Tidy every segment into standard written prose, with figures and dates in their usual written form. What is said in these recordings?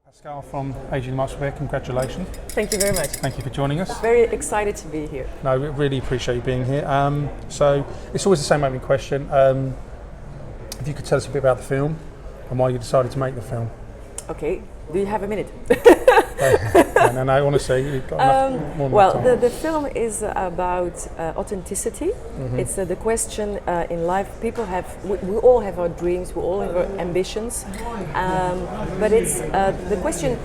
Pascal from Asian Masterwear, congratulations. Thank you very much. Thank you for joining us. Very excited to be here. No, we really appreciate you being here. So it's always the same opening question. If you could tell us a bit about the film and why you decided to make the film. Okay, do you have a minute? No, honestly, you've got enough, more than well, time. the film is about authenticity. Mm-hmm. It's the question in life. People have, we all have our dreams, we all have our ambitions, but it's the question: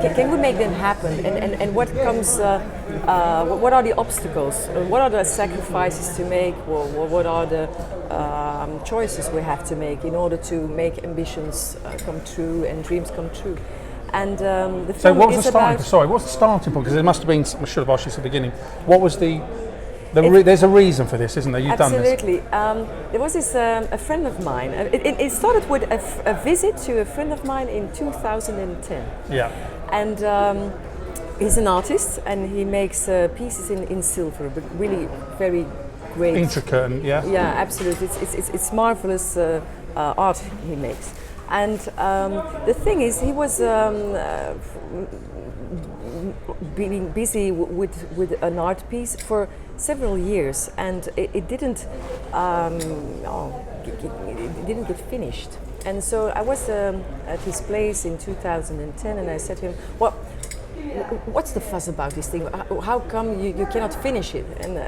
can we make them happen? And what comes? What are the obstacles? What are the sacrifices to make? What are the choices we have to make in order to make ambitions come true and dreams come true? And the film So what was is the starting? about. Sorry, what's the starting point? Because there must have been. I should have asked you at the beginning. What was there's a reason for this, isn't there? You've done this. Absolutely. There was this a friend of mine. It started with a visit to a friend of mine in 2010. Yeah. And he's an artist, and he makes pieces in silver, but really very great. Intricate and yeah. Yeah, absolutely. It's marvelous art he makes. And the thing is, he was being busy with an art piece for several years, and it didn't get finished. And so I was at his place in 2010, and I said to him, "Well, what's the fuss about this thing? How come you cannot finish it?" And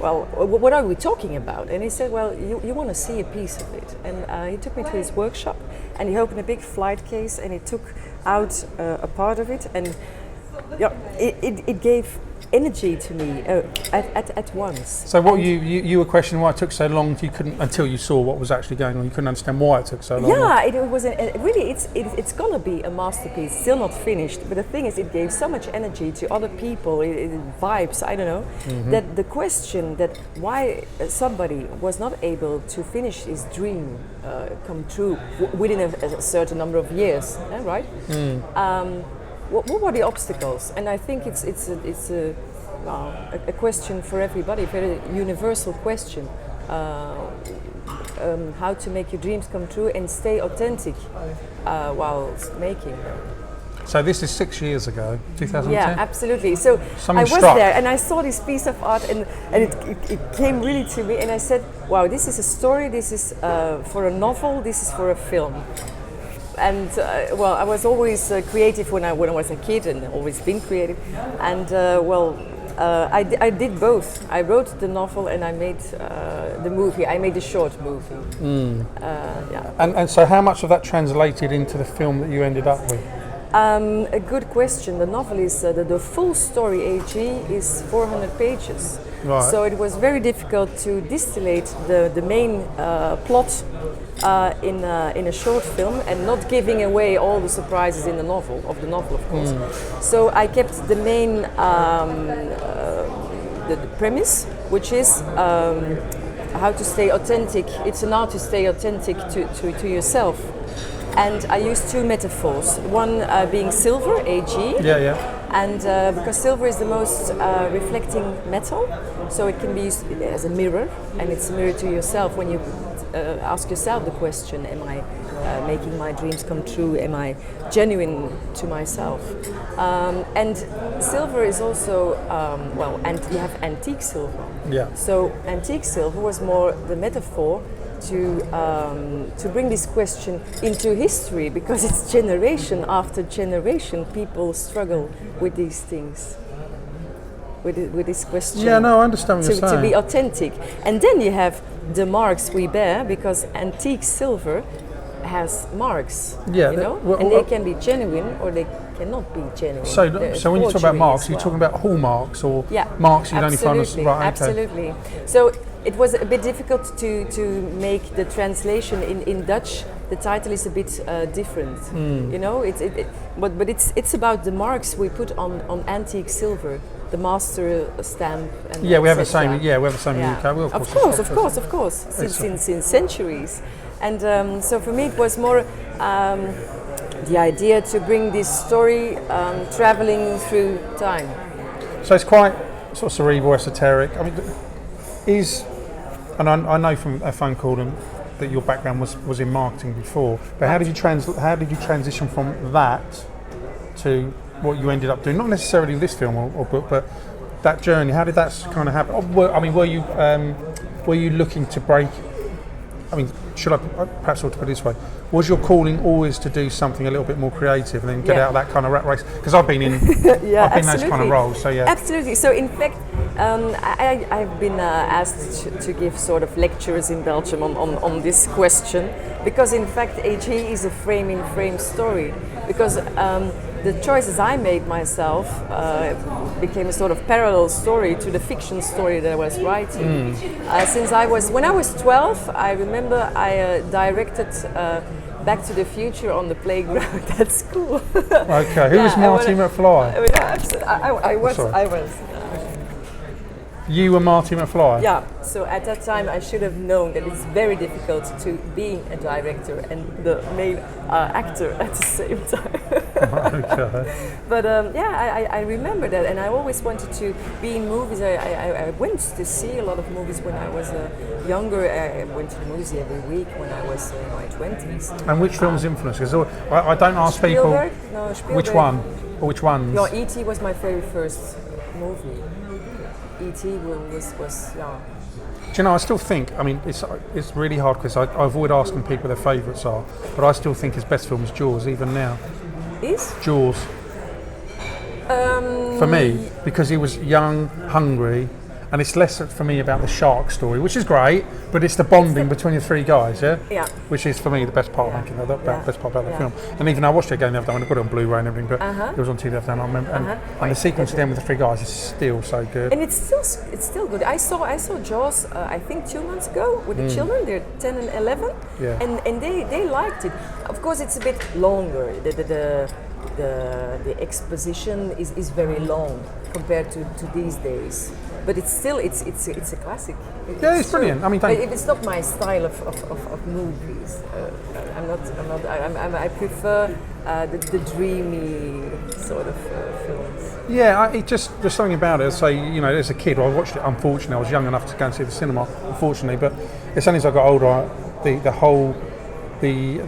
well, what are we talking about? And he said, "Well, you want to see a piece of it." And he took me to his workshop, and he opened a big flight case, and he took out a part of it, and yeah, it gave energy to me at once. So what you were questioning why it took so long? You couldn't until you saw what was actually going on. You couldn't understand why it took so long. Yeah, it was really it's gonna be a masterpiece, still not finished. But the thing is, it gave so much energy to other people, vibes. I don't know. Mm-hmm. That the question that why somebody was not able to finish his dream come true within a certain number of years, right? Mm. What were the obstacles? And I think it's a question for everybody, a very universal question. How to make your dreams come true and stay authentic while making them. So this is 6 years ago, 2010? Yeah, absolutely. So Something I was struck. there and I saw this piece of art, and it came really to me, and I said, wow, this is a story, this is for a novel, this is for a film. And well, I was always creative when I was a kid, and always been creative. And I did both. I wrote the novel and I made the movie. I made the short movie. Mm. Yeah. And so how much of that translated into the film that you ended up with? A good question. The novel is the full story. AG is 400 pages. Right. So it was very difficult to distillate the main plot in a short film, and not giving away all the surprises in the novel, of course. Mm. So I kept the main the premise, which is how to stay authentic. It's an art to stay authentic to yourself. And I used two metaphors. One being silver, Ag. Yeah. And because silver is the most reflecting metal, so it can be used as a mirror, and it's a mirror to yourself when you ask yourself the question, am I making my dreams come true? Am I genuine to myself? And silver is also, you have antique silver. Yeah. So antique silver was more the metaphor to bring this question into history, because it's generation after generation people struggle with these things, with this question. Yeah, no, I understand what you're saying. To be authentic. And then you have the marks we bear, because antique silver has marks, Yeah, you know, and they can be genuine or they cannot be genuine. So when you talk about marks, well. you're talking about hallmarks or Yeah, marks you'd only find us absolutely, right. Okay. Absolutely. So it was a bit difficult to make the translation in Dutch. The title is a bit different, you know. But it's about the marks we put on antique silver, the master stamp. And Yeah, we have the etc. same. Yeah, we have the same in the UK. Well, Of course, since centuries. And so for me, it was more the idea to bring this story traveling through time. So it's quite sort of cerebral, esoteric. I mean, and I know from a phone call that your background was in marketing before, but how did you transition from that to what you ended up doing? Not necessarily this film or book, but that journey. How did that kind of happen? Were you looking to break? I mean, should I perhaps put it this way? Was your calling always to do something a little bit more creative and then get out of that kind of rat race? Because I've been in, I've been in those kind of roles. So yeah, absolutely. So in fact, I've been asked to give sort of lectures in Belgium on this question, because in fact AG is a frame-in-frame story. Because the choices I made myself became a sort of parallel story to the fiction story that I was writing. When I was 12, I remember I directed Back to the Future on the playground at school. Okay, who was Marty McFly? I was. You were Marty McFly? Yeah, so at that time I should have known that it's very difficult to being a director and the main actor at the same time. Okay. But I remember that, and I always wanted to be in movies. I went to see a lot of movies when I was younger. I went to the movies every week when I was in my 20s. And which films influenced? Because I don't ask Spielberg? people No, Spielberg. which one or which ones. No, E.T. was my very first movie. E.T. was yeah. Do you know, I still think, I mean, it's really hard because I avoid asking people their favourites are, but I still think his best film is Jaws, even now. Is? Jaws. For me, because he was young, hungry, and it's less for me about the shark story, which is great, but it's the bonding between the three guys, yeah? Yeah. Which is for me the best part of making the best part about the film. And even I watched it again the other day, I got it on Blu-ray and everything, but it was on TV the other day, and I remember, and the sequence of them with the three guys is still so good. And it's still good. I saw Jaws I think 2 months ago with the children. They're 10 and 11, and they liked it. Of course, it's a bit longer. The exposition is very long compared to these days. But it's still it's a classic. It's brilliant. I mean, it's not my style of movies. I prefer the dreamy sort of films. Yeah, there's something about it. Say, you know, as a kid, I watched it. Unfortunately, I was young enough to go and see the cinema. Unfortunately, but as soon as I got older, the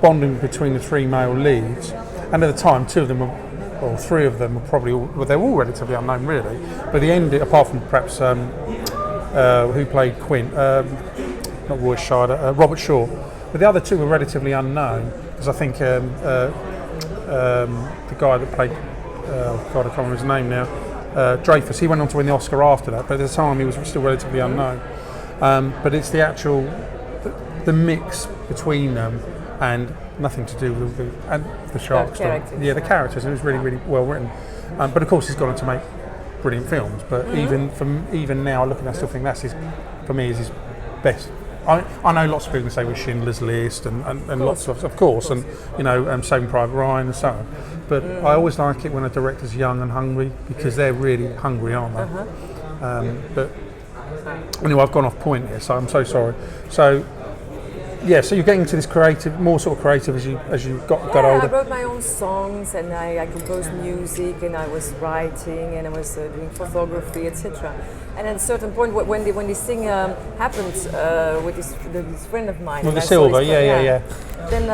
bonding between the three male leads, and at the time, three of them were probably they're all relatively unknown, really. But the end, apart from perhaps who played Quint, not Roy Scheider, Robert Shaw, but the other two were relatively unknown, because I think the guy that played, I can't remember his name now, Dreyfus, he went on to win the Oscar after that, but at the time he was still relatively unknown. But it's the actual the mix between them, and nothing to do with the shark story. Yeah, the characters. It was really, really well written. But of course, he's gone on to make brilliant films. But even now, looking, I still think that's for me, is his best. I know lots of people say with Schindler's List and lots of course, and you know, Saving Private Ryan and so on. But I always like it when a director's young and hungry, because they're really hungry, aren't they? But anyway, I've gone off point here, so I'm so sorry. So. Yeah, so you're getting into this more sort of creative as you got older. I wrote my own songs, and I composed music, and I was writing, and I was doing photography, etc. And at a certain point, when this thing happened with this friend of mine, with the silver, yeah. Then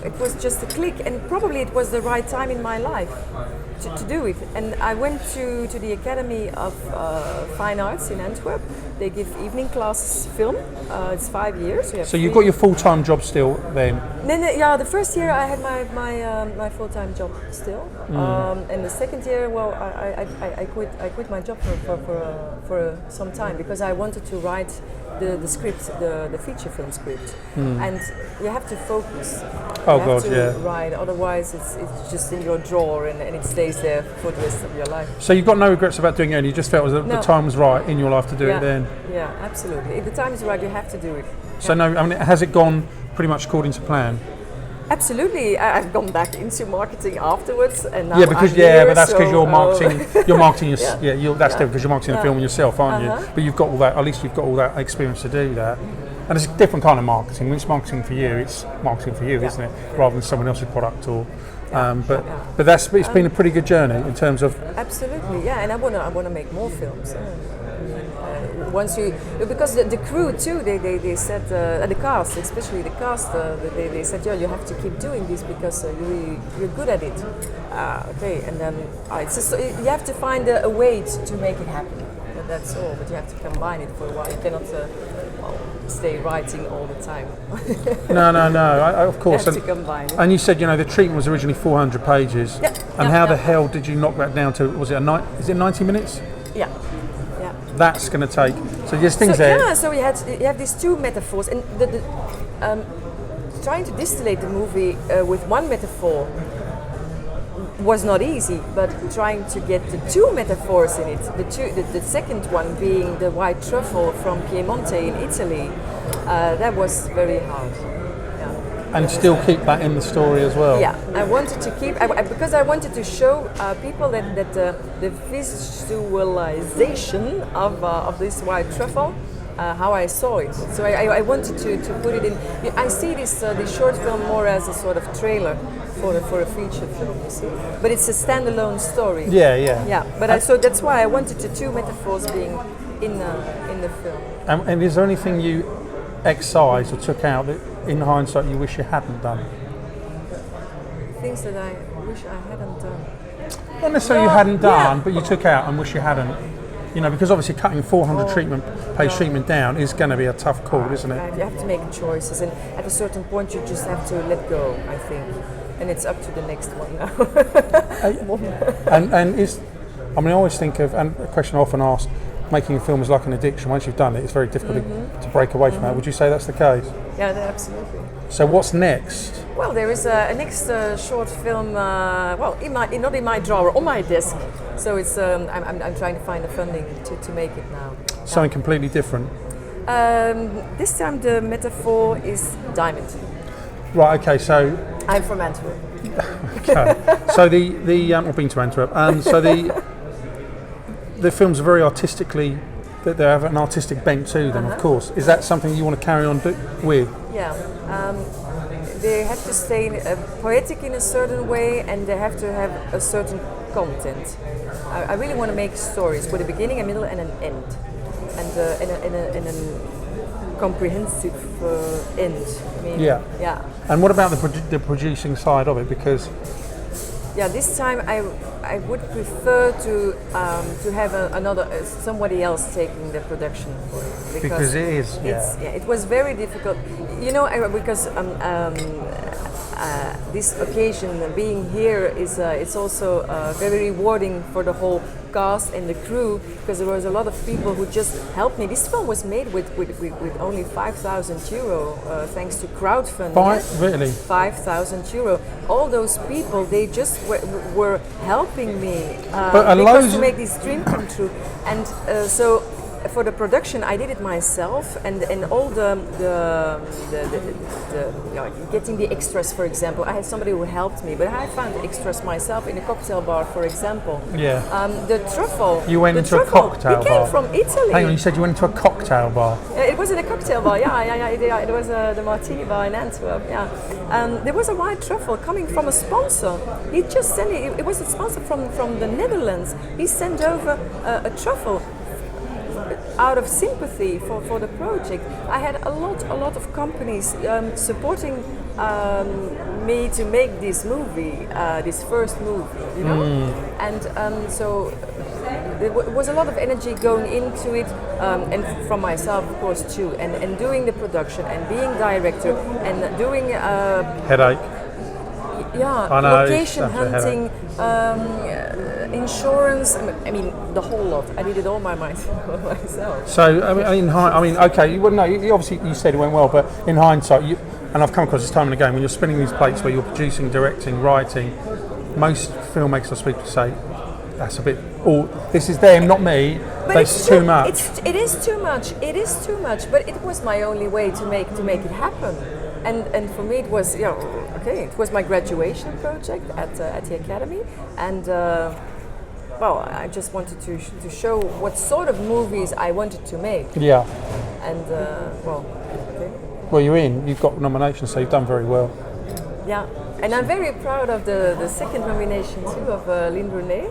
it was just a click, and probably it was the right time in my life to do it. And I went to the Academy of Fine Arts in Antwerp. They give evening classes film. It's 5 years. So you've got your full-time job still then? Yeah, the first year I had my full-time job still, and the second year, well, I quit my job for some time, because I wanted to write the script, the feature film script, and you have to focus. You have to write, otherwise it's just in your drawer and it stays there for the rest of your life. So you've got no regrets about doing it, and you just felt the time was right in your life to do it then? Yeah, absolutely. If the time is right, you have to do it. So no, I mean, has it gone pretty much according to plan? Absolutely. I've gone back into marketing afterwards, and now but that's because you're marketing. You're marketing. That's different, because you're marketing the film yourself, aren't you? But you've got all that. At least you've got all that experience to do that. And it's a different kind of marketing. When it's marketing for you, it's marketing for you, isn't it? Rather than someone else's product or. But it's been a pretty good journey in terms of. Absolutely, yeah. And I wanna make more films. once you, because the crew too, they said, the cast, especially the cast, they said, yeah, you have to keep doing this because you're good at it. Okay, and then it's just, you have to find a way to make it happen. That's all, but you have to combine it for a while. You cannot stay writing all the time. No, of course. You have to combine it. And you said, the treatment was originally 400 pages. Yeah. And how the hell did you knock that down to, was it is it 90 minutes? Yeah. That's going to take, so there's things there. Yeah, so you have these two metaphors, and trying to distillate the movie with one metaphor was not easy, but trying to get the two metaphors in it, the second one being the white truffle from Piemonte in Italy, that was very hard. Yeah. And still keep that in the story as well. Yeah, I wanted to keep, because I wanted to show people that the visualization of this white truffle, how I saw it. So I wanted to put it in. I see this short film more as a sort of trailer for a feature film, you see. But it's a standalone story. Yeah. But so that's why I wanted the two metaphors being in the film. And is there anything you excised or took out that, in hindsight, you wish you hadn't done? Things that I wish I hadn't done. Not necessarily you hadn't done, but you took out and wish you hadn't. Because obviously cutting 400 page treatment down is going to be a tough call, isn't it? Right. You have to make choices, and at a certain point you just have to let go, I think. And it's up to the next one now. and I always think of, and a question I often asked, making a film is like an addiction. Once you've done it, it's very difficult to break away from that. Would you say that's the case? Yeah, absolutely. So what's next? Well, there is a next short film. Not in my drawer, on my desk. So it's I'm trying to find the funding to make it now. Something completely different. This time the metaphor is diamond. Right. Okay. So I'm from Antwerp. Okay. So I've been to Antwerp. So the films are very artistically. They have an artistic bent to them, of course. Is that something you want to carry on with? Yeah. They have to stay poetic in a certain way, and they have to have a certain content. I really want to make stories with a beginning, a middle, and an end, and a comprehensive end. Yeah. And what about the producing side of it? Because this time I would prefer to have somebody else taking the production for it, because it is. It was very difficult, because this occasion being here is it's also very rewarding for the whole cast and the crew, because there was a lot of people who just helped me. This film was made with only €5,000 thanks to crowdfunding. Really? €5,000. All those people, they just were helping me to make this dream come true. And so for the production, I did it myself, and all the getting the extras, for example. I had somebody who helped me, but I found the extras myself in a cocktail bar, for example. Yeah. The truffle. You went into a cocktail bar. It came from Italy. Hang on, you said you went into a cocktail bar. It was in a cocktail bar. Yeah. It was the Martini bar in Antwerp. Yeah. There was a white truffle coming from a sponsor. He just sent it. It was a sponsor from the Netherlands. He sent over a truffle out of sympathy for the project. I had a lot of companies supporting me to make this movie, this first movie, and so there was a lot of energy going into it, and from myself, of course, too, and doing the production and being director and doing headache. Yeah, I know, location hunting, insurance. I mean, the whole lot. I did it all by myself. So, okay. You obviously you said it went well, but in hindsight, and I've come across this time and again, when you're spinning these plates where you're producing, directing, writing, most filmmakers I speak to say that's a bit. This is them, not me. That's too much. It is too much. It is too much. But it was my only way to make it happen. And for me it was it was my graduation project at the academy, and I just wanted to show what sort of movies I wanted to make. Yeah. And well, you're in. You've got nominations, so you've done very well. Yeah, and I'm very proud of the second nomination too of Lynn Brunet,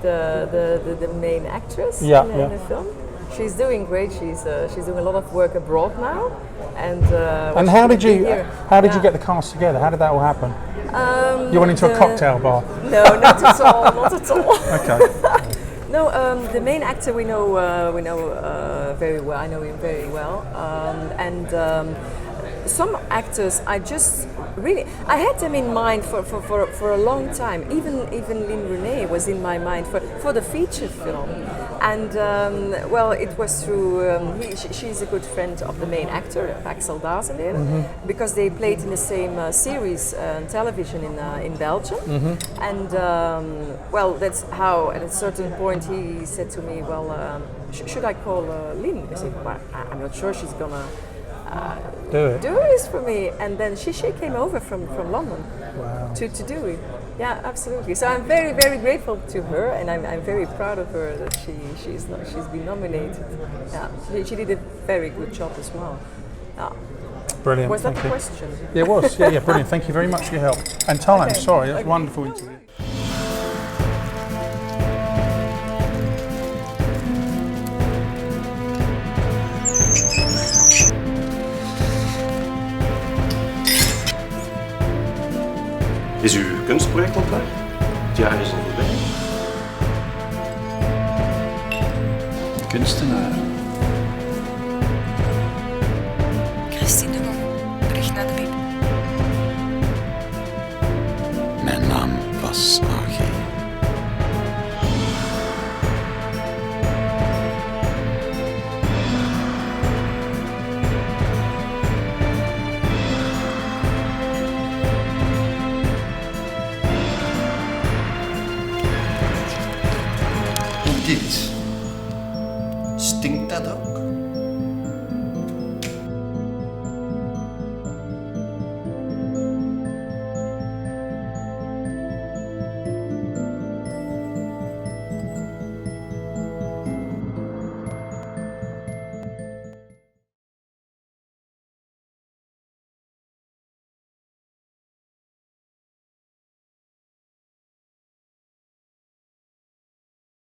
the main actress in the film. She's doing great. She's doing a lot of work abroad now, and how did you Yeah. get the cast together? How did that all happen? You went into a cocktail bar. No, not at all. Not at all. Okay. No, the main actor we know very well. I know him very well, and some actors I had them in mind for a long time. Even Lynn Renee was in my mind for the feature film, and it was through she's a good friend of the main actor Axel Dazelin, because they played in the same series on television in Belgium, and that's how at a certain point he said to me, should I call Lynn? I said, well, I'm not sure she's gonna do this for me, and then she came over from London. Wow. to do it. Yeah, absolutely. So I'm very, very grateful to her, and I'm very proud of her that she's been nominated. Yeah, she did a very good job as well. Yeah. Brilliant. Was that thank the you. question? Yeah, it was. Yeah, brilliant. Thank you very much for your help and time. Okay. Sorry, it was Okay. a wonderful interview. Is uw kunstproject al klaar? Het jaar is al voorbij. Kunstenaar. Christine de Mont, terug naar de Bib. Mijn naam was